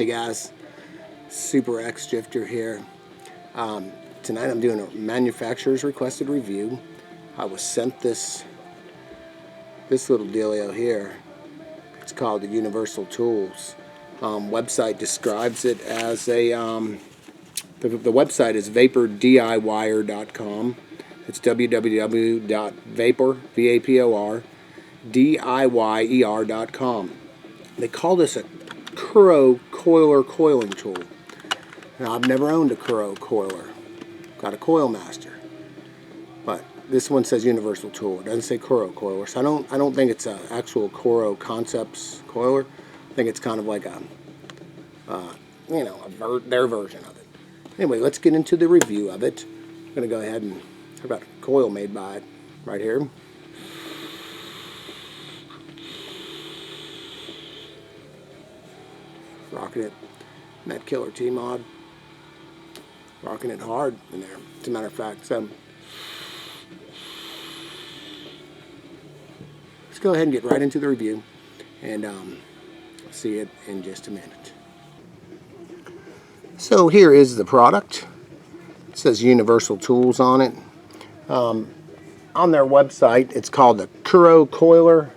Hey guys, Super X Drifter here. Tonight I'm doing a manufacturer's requested review. I was sent this little dealio here. It's called the Universal Tools. Website describes it as a the website is vapordiyWire.com. It's www.vapor.com. They call this a Kuro coiler coiling tool. Now, I've never owned a Kuro coiler. Got a Coil Master, but this one says Universal Tool. It doesn't say Kuro coiler, so I don't think it's an actual Kuro Concepts coiler. I think it's kind of like a their version of it. Anyway, let's get into the review of it. I'm gonna go ahead and talk about a coil made by it right here. Rocking it, Met Killer T-Mod. Rocking it hard in there, as a matter of fact. So let's go ahead and get right into the review, and see it in just a minute. So here is the product. It says Universal Tools on it. On their website, it's called the Kuro Coiler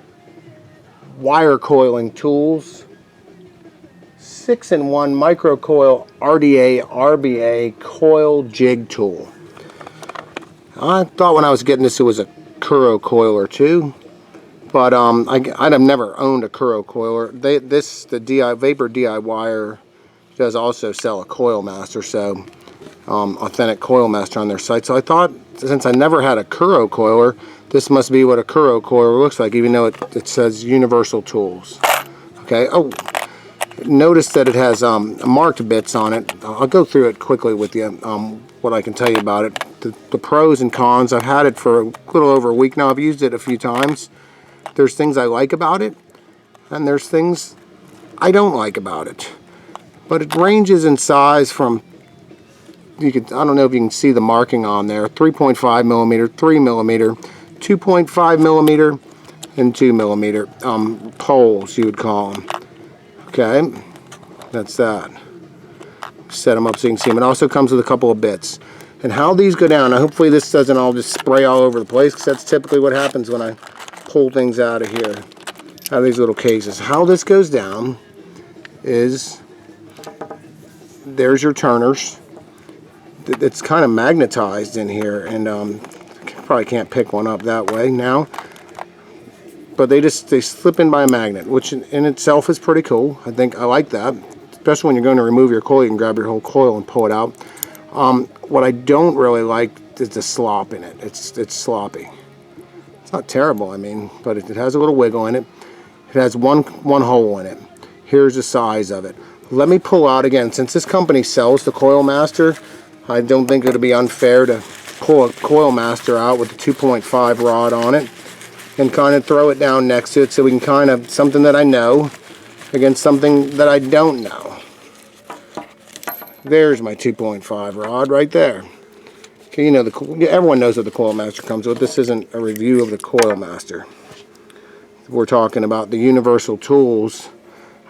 Wire Coiling Tools 6-in-1 Microcoil RDA RBA Coil Jig Tool. I thought when I was getting this it was a Kuro coiler too, but I'd have never owned a Kuro coiler. The Vapor DIY does also sell a Coil Master, so authentic Coil Master on their site. So I thought, since I never had a Kuro coiler, this must be what a Kuro coiler looks like, even though it says Universal Tools. Okay. Oh, notice that it has marked bits on it. I'll go through it quickly with you, what I can tell you about it. The pros and cons. I've had it for a little over a week now. I've used it a few times. There's things I like about it, and there's things I don't like about it. But it ranges in size from, I don't know if you can see the marking on there, 3.5 millimeter, 3 millimeter, 2.5 millimeter, and 2 millimeter poles, you would call them. Okay, that's that. Set them up so you can see them. It also comes with a couple of bits. And how these go down, now hopefully this doesn't all just spray all over the place, because that's typically what happens when I pull things out of here, out of these little cases. How this goes down is, there's your turners. It's kind of magnetized in here, and probably can't pick one up that way now. But they slip in by a magnet, which in itself is pretty cool. I think I like that, especially when you're going to remove your coil. You can grab your whole coil and pull it out. What I don't really like is the slop in it. It's sloppy. It's not terrible, I mean, but it has a little wiggle in it. It has one hole in it. Here's the size of it. Let me pull out again. Since this company sells the Coil Master, I don't think it would be unfair to pull a Coil Master out with the 2.5 rod on it and kind of throw it down next to it, so we can kind of, something that I know against something that I don't know. There's my 2.5 rod right there. Okay, you know, everyone knows what the Coil Master comes with. This isn't a review of the Coil Master. We're talking about the Universal Tools.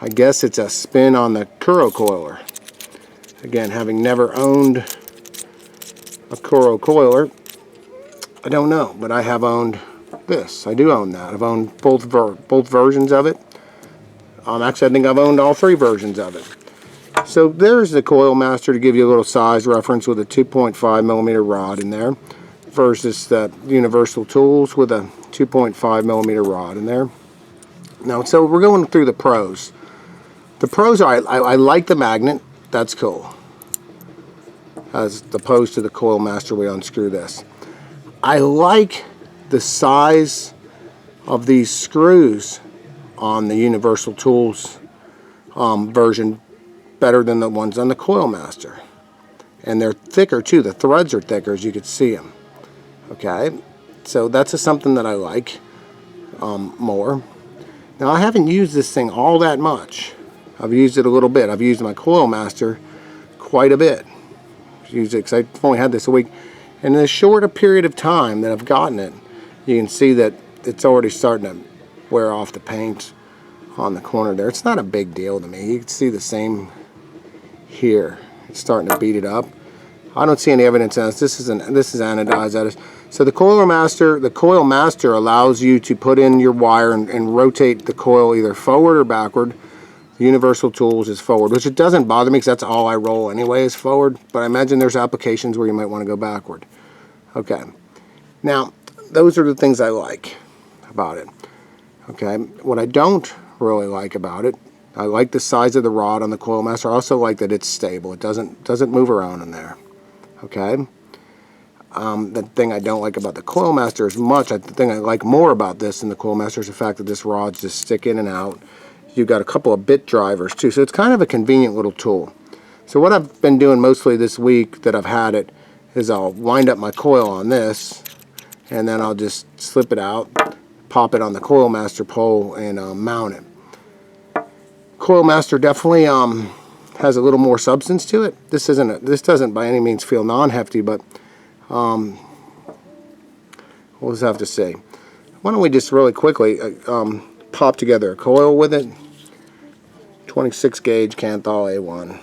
I guess it's a spin on the Kuro coiler. Again, having never owned a Kuro coiler, I don't know, but I have owned this. I do own that. I've owned both versions of it. Actually, I think I've owned all three versions of it. So there's the Coil Master to give you a little size reference with a 2.5 millimeter rod in there, versus the Universal Tools with a 2.5 millimeter rod in there. Now, so we're going through the pros. The pros are, I like the magnet. That's cool. As opposed to the Coil Master, we unscrew this. I like the size of these screws on the Universal Tools version better than the ones on the Coil Master, and they're thicker too. The threads are thicker, as you can see them. Okay, so that's something that I like more. Now, I haven't used this thing all that much. I've used it a little bit. I've used my Coil Master quite a bit. I've used it because I've only had this a week, and in a shorter period of time that I've gotten it, you can see that it's already starting to wear off the paint on the corner there. It's not a big deal to me. You can see the same here. It's starting to beat it up. I don't see any evidence of this. This is anodized. So the Coil Master allows you to put in your wire and rotate the coil either forward or backward. The Universal Tools is forward, which it doesn't bother me because that's all I roll anyway is forward. But I imagine there's applications where you might want to go backward. Okay. Now, those are the things I like about it. Okay. What I don't really like about it, I like the size of the rod on the Coil Master. I also like that it's stable. It doesn't move around in there. Okay. The thing I don't like about the Coil Master as much, the thing I like more about this than the Coil Master is the fact that this rod's just stick in and out. You've got a couple of bit drivers too, so it's kind of a convenient little tool. So what I've been doing mostly this week that I've had it is I'll wind up my coil on this, and then I'll just slip it out, pop it on the Coil Master pole, and mount it. Coil Master definitely has a little more substance to it. This doesn't by any means feel non-hefty, but we'll just have to see. Why don't we just really quickly pop together a coil with it. 26 gauge Canthal A1.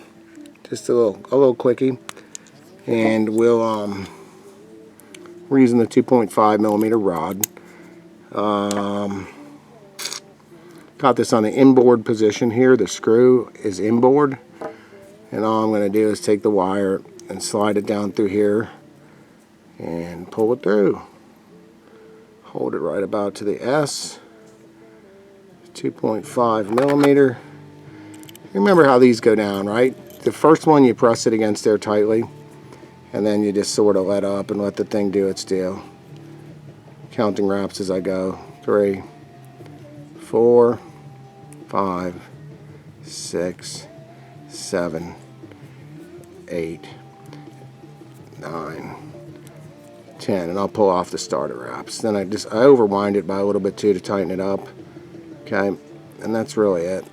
Just a little quickie, and we're using the 2.5 millimeter rod. Got this on the inboard position here. The screw is inboard, and all I'm going to do is take the wire and slide it down through here and pull it through. Hold it right about to the S. 2.5 millimeter. Remember how these go down, right? The first one you press it against there tightly, and then you just sort of let up and let the thing do its deal. Counting wraps as I go. 3, 4, 5, 6, 7, 8, 9, 10, and I'll pull off the starter wraps. Then I overwind it by a little bit too to tighten it up. Okay, and that's really it.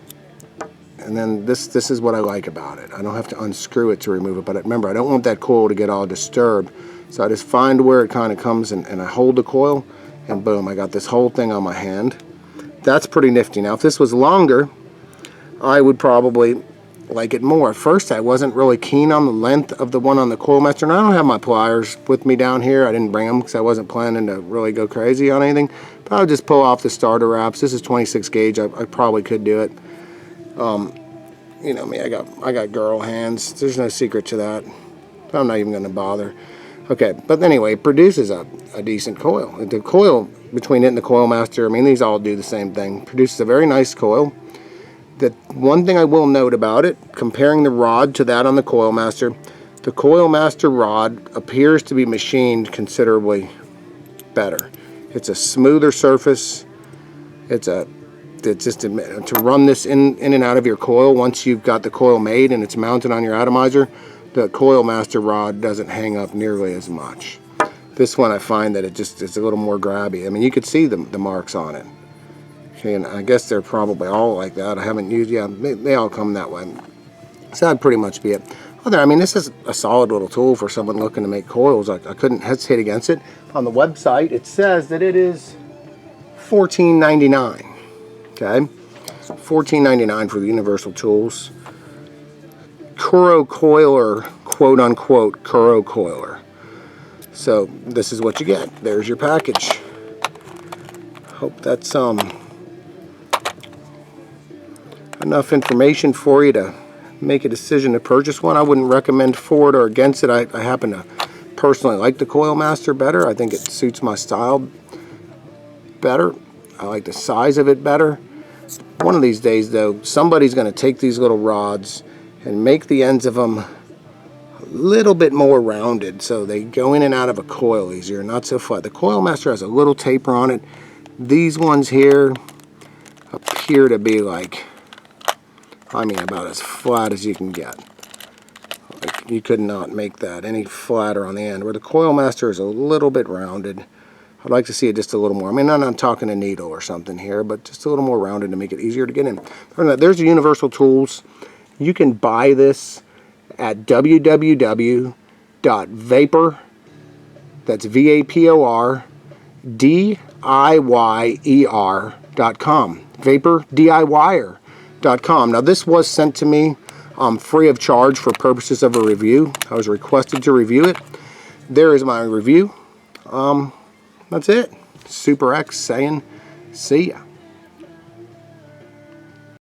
And then this is what I like about it. I don't have to unscrew it to remove it, but remember, I don't want that coil to get all disturbed. So I just find where it kind of comes and I hold the coil, and boom, I got this whole thing on my hand. That's pretty nifty. Now, if this was longer, I would probably like it more. At first, I wasn't really keen on the length of the one on the Coil Master, and I don't have my pliers with me down here. I didn't bring them because I wasn't planning to really go crazy on anything. But I would just pull off the starter wraps. This is 26 gauge. I probably could do it. You know me, I got girl hands. There's no secret to that. I'm not even going to bother. Okay, but anyway, it produces a decent coil. The coil between it and the Coil Master, I mean, these all do the same thing. Produces a very nice coil. The one thing I will note about it, comparing the rod to that on the Coil Master, the Coil Master rod appears to be machined considerably better. It's a smoother surface. It's just to run this in and out of your coil once you've got the coil made and it's mounted on your atomizer. The Coil Master rod doesn't hang up nearly as much. This one I find that it's a little more grabby. I mean, you could see the marks on it. Okay, and I guess they're probably all like that. I haven't used, yeah, they all come that way. So that'd pretty much be it. I mean, this is a solid little tool for someone looking to make coils. I couldn't hesitate against it. On the website, it says that it is $14.99. Okay, $14.99 for the Universal Tools. Kuro Coiler, quote unquote, Kuro Coiler. So this is what you get. There's your package. Hope that's enough information for you to make a decision to purchase one. I wouldn't recommend for it or against it. I happen to personally like the Coil Master better. I think it suits my style better. I like the size of it better. One of these days, though, somebody's going to take these little rods and make the ends of them a little bit more rounded so they go in and out of a coil easier, not so flat. The Coil Master has a little taper on it. These ones here appear to be like, I mean, about as flat as you can get. Like, you could not make that any flatter on the end, where the Coil Master is a little bit rounded. I'd like to see it just a little more. I mean, I'm not talking a needle or something here, but just a little more rounded to make it easier to get in. There's the Universal Tools. You can buy this at www.vapor, that's V-A-P-O-R, D-I-Y-E-R.com. VaporDIYer.com. Now, this was sent to me free of charge for purposes of a review. I was requested to review it. There is my review. That's it. Super X saying, see ya.